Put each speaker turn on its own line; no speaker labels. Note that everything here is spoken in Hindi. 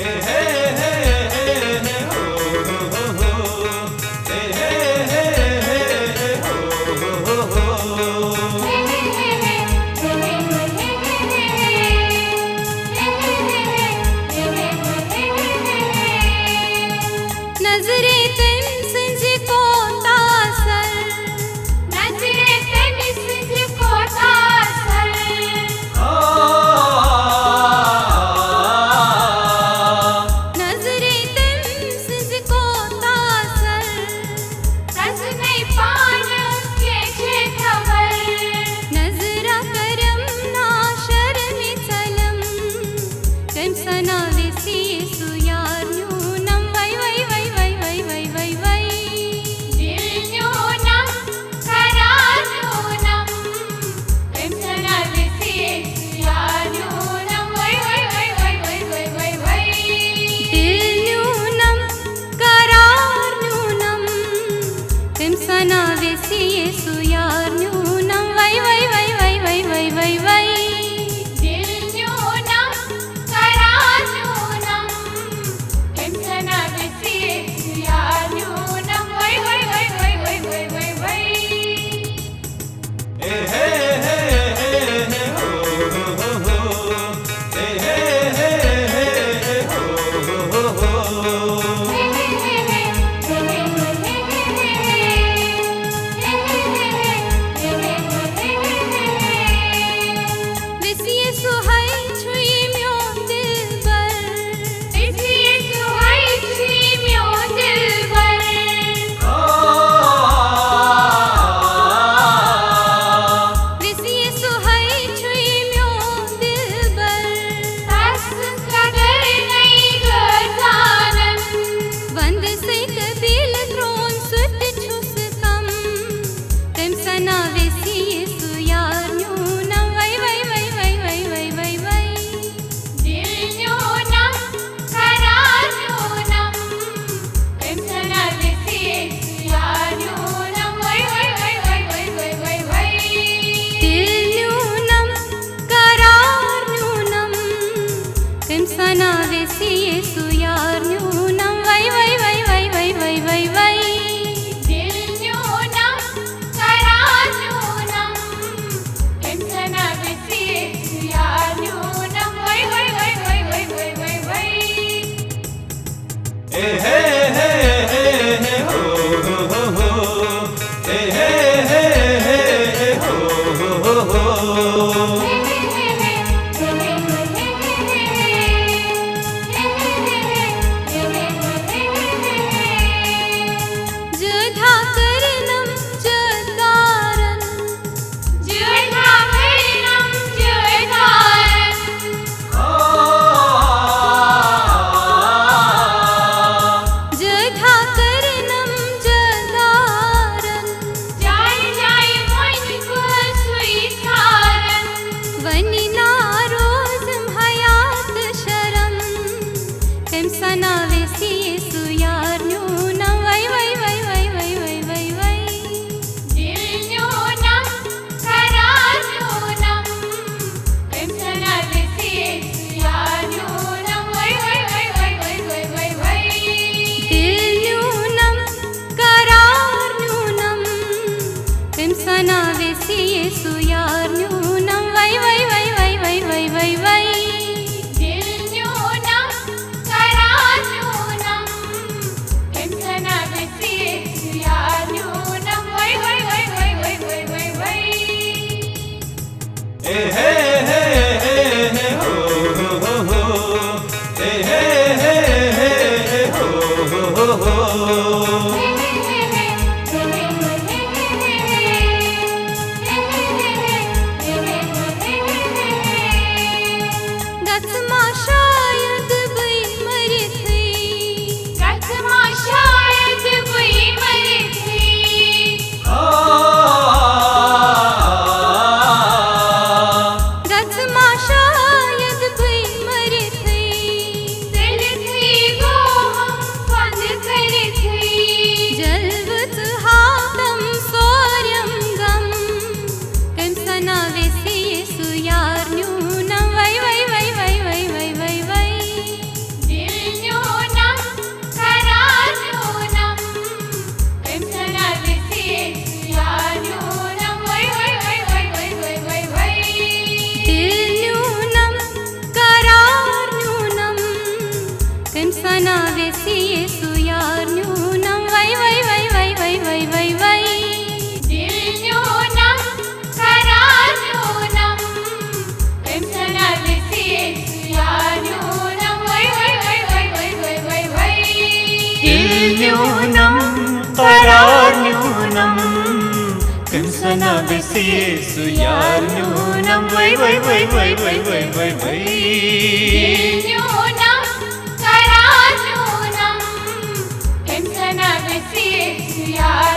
Hey, hey, hey, hey, hey, hey, hey, hey. Kansana वेसी येसु यार न्यूनम वै वै वै वै वै वै वै वै दिल न्यूनम करार न्यूनम कंसना वेसी येसु यार न्यूनम वै वै वै वै वै वै वै वै
ए हे हे हे हे हो हो हो ए हे हे हे हे हो हो हो
कंसना वेसी येसु यार न्यूनम वै वै वै वै वै वै वै वै दिल न्यूनम करार न्यूनम कंसना वेसी येसु यार न्यूनम वै वै वै वै वै वै वै वै
दिल न्यूनम करार न्यूनम कंसना वेसी येसु यार न्यूनम वै वै वै वै वै वै वै वै
Yeah.